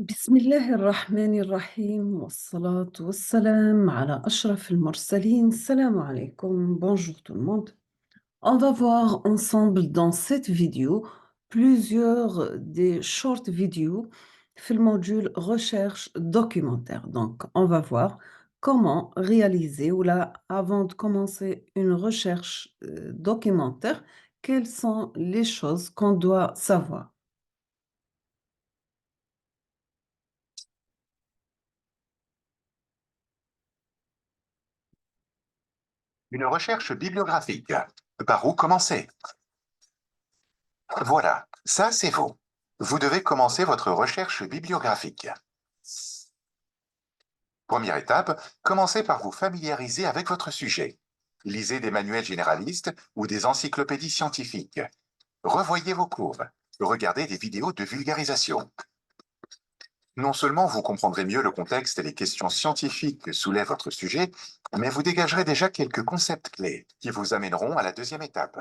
بسم الله الرحمن الرحيم والصلاة والسلام على أشرف المرسلين. Salam alaikum, bonjour tout le monde. On va voir ensemble dans cette vidéo plusieurs des short vidéos في المodule recherche documentaire. Donc, on va voir comment réaliser ou là, avant de commencer une recherche documentaire, quelles sont les choses qu'on doit savoir. Une recherche bibliographique. Par où commencer? Voilà, ça c'est vous. Vous devez commencer votre recherche bibliographique. Première étape, commencez par vous familiariser avec votre sujet. Lisez des manuels généralistes ou des encyclopédies scientifiques. Revoyez vos cours. Regardez des vidéos de vulgarisation. Non seulement vous comprendrez mieux le contexte et les questions scientifiques que soulève votre sujet, mais vous dégagerez déjà quelques concepts clés qui vous amèneront à la deuxième étape.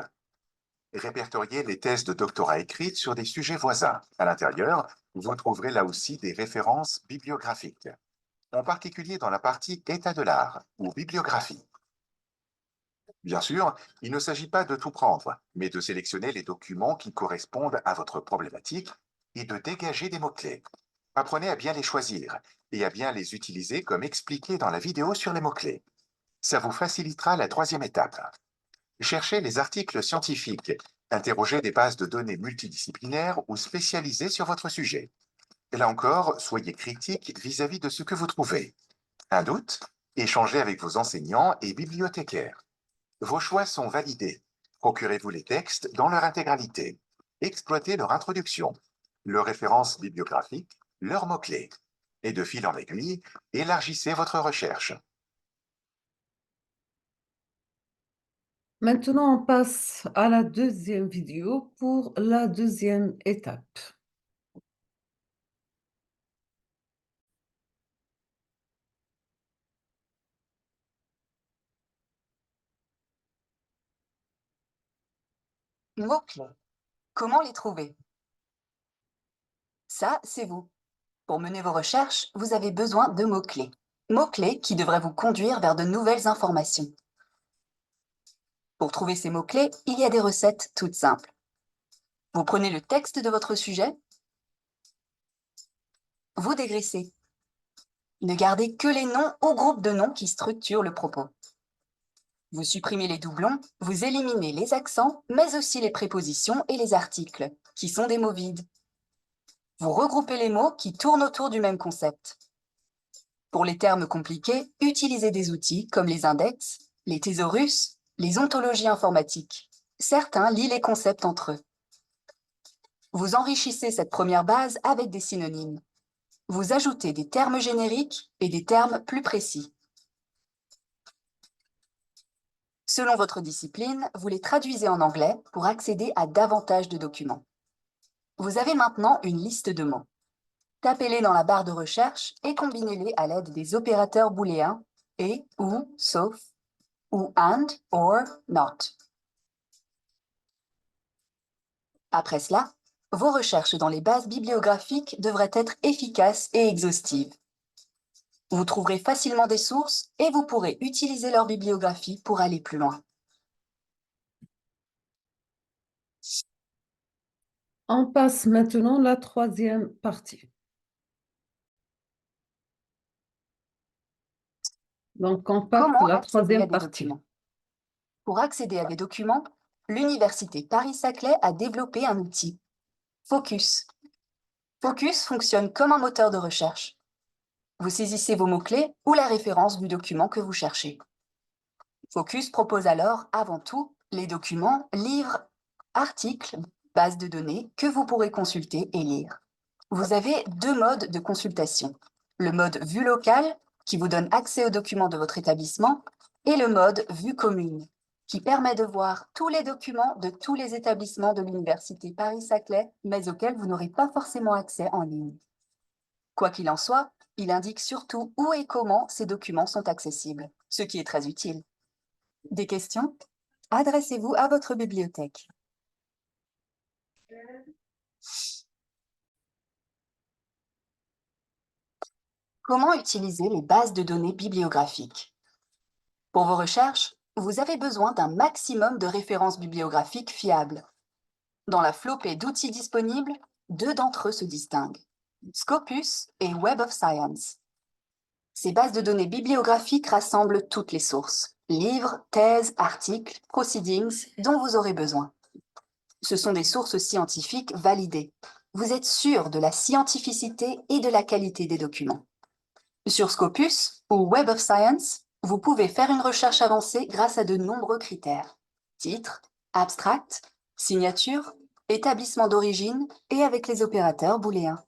Répertoriez les thèses de doctorat écrites sur des sujets voisins. À l'intérieur, vous trouverez là aussi des références bibliographiques, en particulier dans la partie État de l'art ou bibliographie. Bien sûr, il ne s'agit pas de tout prendre, mais de sélectionner les documents qui correspondent à votre problématique et de dégager des mots-clés. Apprenez à bien les choisir et à bien les utiliser comme expliqué dans la vidéo sur les mots-clés. Ça vous facilitera la troisième étape. Cherchez les articles scientifiques. Interrogez des bases de données multidisciplinaires ou spécialisées sur votre sujet. Et là encore, soyez critique vis-à-vis de ce que vous trouvez. Un doute? Échangez avec vos enseignants et bibliothécaires. Vos choix sont validés. Procurez-vous les textes dans leur intégralité. Exploitez leur introduction, leurs références bibliographiques, leurs mots-clés. Et de fil en aiguille, élargissez votre recherche. Maintenant, on passe à la deuxième vidéo pour la deuxième étape. Mots-clés. Comment les trouver? Ça, c'est vous. Pour mener vos recherches, vous avez besoin de mots-clés. Mots-clés qui devraient vous conduire vers de nouvelles informations. Pour trouver ces mots-clés, il y a des recettes toutes simples. Vous prenez le texte de votre sujet, vous dégraissez. Ne gardez que les noms ou groupes de noms qui structurent le propos. Vous supprimez les doublons, vous éliminez les accents, mais aussi les prépositions et les articles, qui sont des mots vides. Vous regroupez les mots qui tournent autour du même concept. Pour les termes compliqués, utilisez des outils comme les index, les thésaurus, les ontologies informatiques. Certains lient les concepts entre eux. Vous enrichissez cette première base avec des synonymes. Vous ajoutez des termes génériques et des termes plus précis. Selon votre discipline, vous les traduisez en anglais pour accéder à davantage de documents. Vous avez maintenant une liste de mots. Tapez-les dans la barre de recherche et combinez-les à l'aide des opérateurs booléens et, ou, sauf, ou and, or, not. Après cela, vos recherches dans les bases bibliographiques devraient être efficaces et exhaustives. Vous trouverez facilement des sources et vous pourrez utiliser leur bibliographie pour aller plus loin. On passe maintenant à la troisième partie. Donc, on passe Comment à la accéder à troisième des partie. documents? Pour accéder à des documents, l'Université Paris-Saclay a développé un outil, Focus. Focus fonctionne comme un moteur de recherche. Vous saisissez vos mots-clés ou la référence du document que vous cherchez. Focus propose alors, avant tout, les documents, livres, articles, bases de données que vous pourrez consulter et lire. Vous avez deux modes de consultation. Le mode vue locale, qui vous donne accès aux documents de votre établissement, et le mode vue commune, qui permet de voir tous les documents de tous les établissements de l'Université Paris-Saclay, mais auxquels vous n'aurez pas forcément accès en ligne. Quoi qu'il en soit, il indique surtout où et comment ces documents sont accessibles, ce qui est très utile. Des questions? Adressez-vous à votre bibliothèque. Comment utiliser les bases de données bibliographiques? Pour vos recherches, vous avez besoin d'un maximum de références bibliographiques fiables. Dans la flopée d'outils disponibles, deux d'entre eux se distinguent: Scopus et Web of Science. Ces bases de données bibliographiques rassemblent toutes les sources, livres, thèses, articles, proceedings dont vous aurez besoin. Ce sont des sources scientifiques validées. Vous êtes sûr de la scientificité et de la qualité des documents. Sur Scopus ou Web of Science, vous pouvez faire une recherche avancée grâce à de nombreux critères: titre, abstract, signature, établissement d'origine et avec les opérateurs booléens.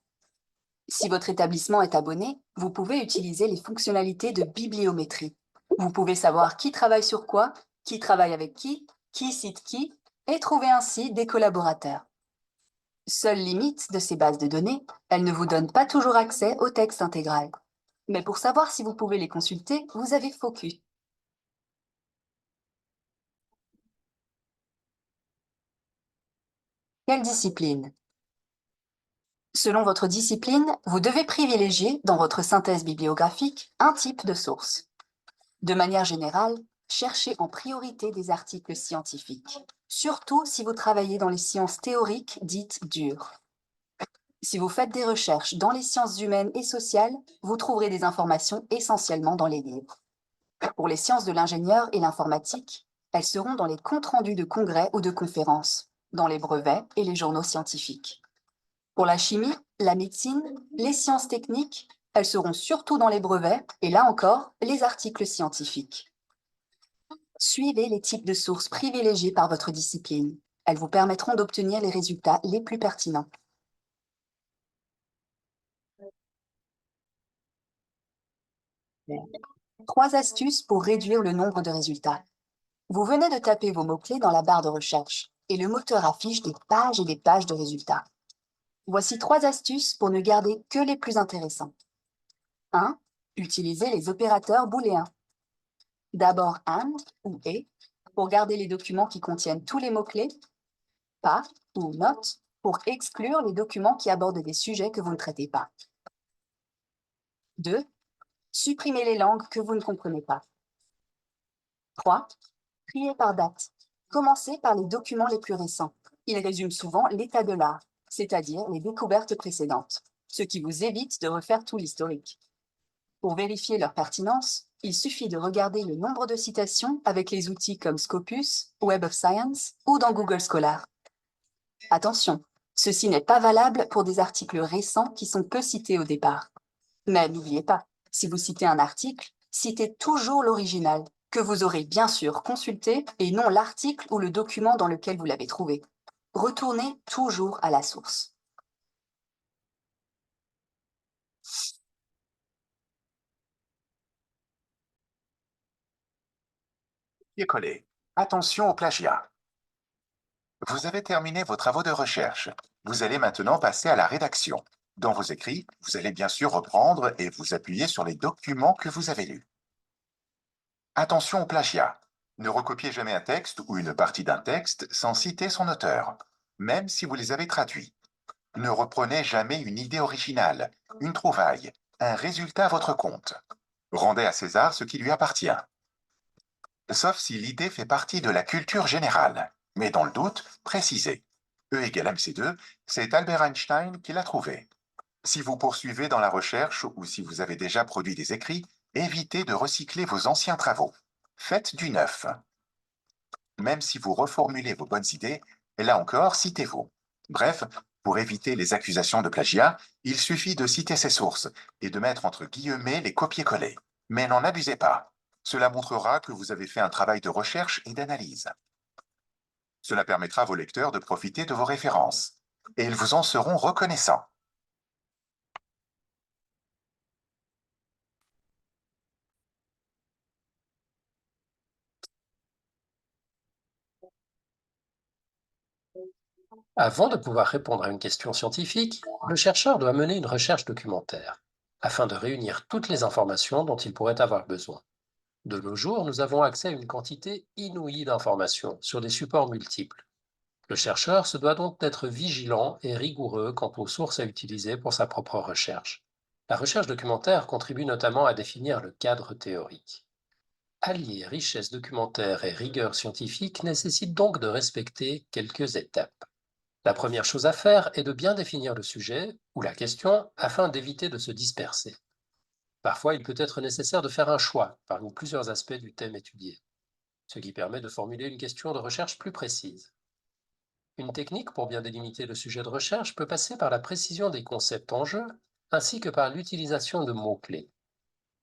Si votre établissement est abonné, vous pouvez utiliser les fonctionnalités de bibliométrie. Vous pouvez savoir qui travaille sur quoi, qui travaille avec qui cite qui, et trouver ainsi des collaborateurs. Seule limite de ces bases de données, elles ne vous donnent pas toujours accès au texte intégral. Mais pour savoir si vous pouvez les consulter, vous avez Focus. Quelle discipline? Selon votre discipline, vous devez privilégier, dans votre synthèse bibliographique, un type de source. De manière générale, cherchez en priorité des articles scientifiques, surtout si vous travaillez dans les sciences théoriques dites dures. Si vous faites des recherches dans les sciences humaines et sociales, vous trouverez des informations essentiellement dans les livres. Pour les sciences de l'ingénieur et l'informatique, elles seront dans les comptes rendus de congrès ou de conférences, dans les brevets et les journaux scientifiques. Pour la chimie, la médecine, les sciences techniques, elles seront surtout dans les brevets et là encore, les articles scientifiques. Suivez les types de sources privilégiées par votre discipline. Elles vous permettront d'obtenir les résultats les plus pertinents. Trois astuces pour réduire le nombre de résultats. Vous venez de taper vos mots-clés dans la barre de recherche et le moteur affiche des pages et des pages de résultats. Voici trois astuces pour ne garder que les plus intéressants. 1. Utilisez les opérateurs booléens. D'abord AND ou ET pour garder les documents qui contiennent tous les mots-clés, pas ou not pour exclure les documents qui abordent des sujets que vous ne traitez pas. 2. Supprimez les langues que vous ne comprenez pas. 3. Triez par date. Commencez par les documents les plus récents. Ils résument souvent l'état de l'art, c'est-à-dire les découvertes précédentes, ce qui vous évite de refaire tout l'historique. Pour vérifier leur pertinence, il suffit de regarder le nombre de citations avec les outils comme Scopus, Web of Science ou dans Google Scholar. Attention, ceci n'est pas valable pour des articles récents qui sont peu cités au départ. Mais n'oubliez pas, si vous citez un article, citez toujours l'original, que vous aurez bien sûr consulté et non l'article ou le document dans lequel vous l'avez trouvé. Retournez toujours à la source. Copier-coller. Attention au plagiat. Vous avez terminé vos travaux de recherche. Vous allez maintenant passer à la rédaction. Dans vos écrits, vous allez bien sûr reprendre et vous appuyer sur les documents que vous avez lus. Attention au plagiat. Ne recopiez jamais un texte ou une partie d'un texte sans citer son auteur, même si vous les avez traduits. Ne reprenez jamais une idée originale, une trouvaille, un résultat à votre compte. Rendez à César ce qui lui appartient. Sauf si l'idée fait partie de la culture générale. Mais dans le doute, précisez. E égale mc2, c'est Albert Einstein qui l'a trouvé. Si vous poursuivez dans la recherche ou si vous avez déjà produit des écrits, évitez de recycler vos anciens travaux. Faites du neuf. Même si vous reformulez vos bonnes idées, là encore, citez-vous. Bref, pour éviter les accusations de plagiat, il suffit de citer ses sources et de mettre entre guillemets les copier-coller. Mais n'en abusez pas. Cela montrera que vous avez fait un travail de recherche et d'analyse. Cela permettra à vos lecteurs de profiter de vos références. Et ils vous en seront reconnaissants. Avant de pouvoir répondre à une question scientifique, le chercheur doit mener une recherche documentaire, afin de réunir toutes les informations dont il pourrait avoir besoin. De nos jours, nous avons accès à une quantité inouïe d'informations sur des supports multiples. Le chercheur se doit donc d'être vigilant et rigoureux quant aux sources à utiliser pour sa propre recherche. La recherche documentaire contribue notamment à définir le cadre théorique. Allier richesse documentaire et rigueur scientifique nécessite donc de respecter quelques étapes. La première chose à faire est de bien définir le sujet ou la question afin d'éviter de se disperser. Parfois, il peut être nécessaire de faire un choix parmi plusieurs aspects du thème étudié, ce qui permet de formuler une question de recherche plus précise. Une technique pour bien délimiter le sujet de recherche peut passer par la précision des concepts en jeu, ainsi que par l'utilisation de mots-clés.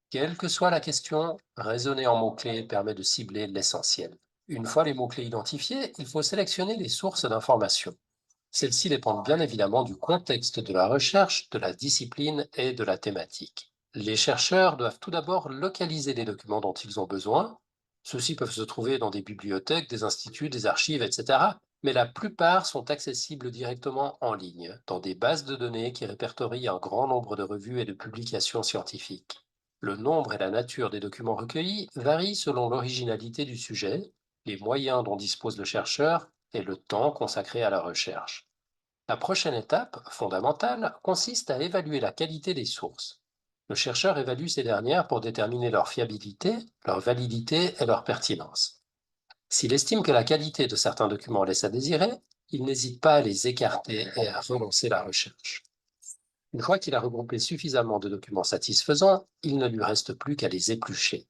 Quelle que soit la question, raisonner en mots-clés permet de cibler l'essentiel. Une fois les mots-clés identifiés, il faut sélectionner les sources d'information. Celles-ci dépendent bien évidemment du contexte de la recherche, de la discipline et de la thématique. Les chercheurs doivent tout d'abord localiser les documents dont ils ont besoin. Ceux-ci peuvent se trouver dans des bibliothèques, des instituts, des archives, etc. Mais la plupart sont accessibles directement en ligne, dans des bases de données qui répertorient un grand nombre de revues et de publications scientifiques. Le nombre et la nature des documents recueillis varient selon l'originalité du sujet, les moyens dont dispose le chercheur et le temps consacré à la recherche. La prochaine étape, fondamentale, consiste à évaluer la qualité des sources. Le chercheur évalue ces dernières pour déterminer leur fiabilité, leur validité et leur pertinence. S'il estime que la qualité de certains documents laisse à désirer, il n'hésite pas à les écarter et à relancer la recherche. Une fois qu'il a regroupé suffisamment de documents satisfaisants, il ne lui reste plus qu'à les éplucher.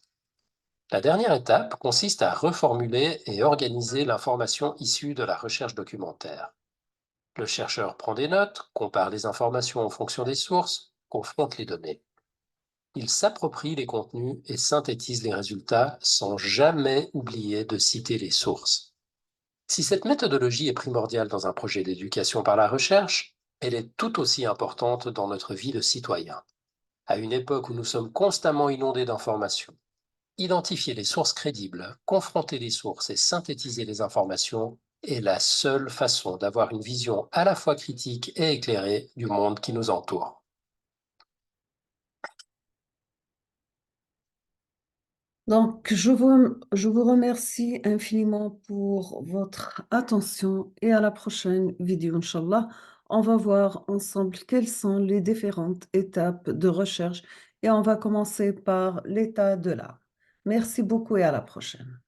La dernière étape consiste à reformuler et organiser l'information issue de la recherche documentaire. Le chercheur prend des notes, compare les informations en fonction des sources, confronte les données. Il s'approprie les contenus et synthétise les résultats sans jamais oublier de citer les sources. Si cette méthodologie est primordiale dans un projet d'éducation par la recherche, elle est tout aussi importante dans notre vie de citoyen. À une époque où nous sommes constamment inondés d'informations, identifier les sources crédibles, confronter les sources et synthétiser les informations est la seule façon d'avoir une vision à la fois critique et éclairée du monde qui nous entoure. Donc, je vous remercie infiniment pour votre attention et à la prochaine vidéo, Inch'Allah. On va voir ensemble quelles sont les différentes étapes de recherche et on va commencer par l'état de l'art. Merci beaucoup et à la prochaine.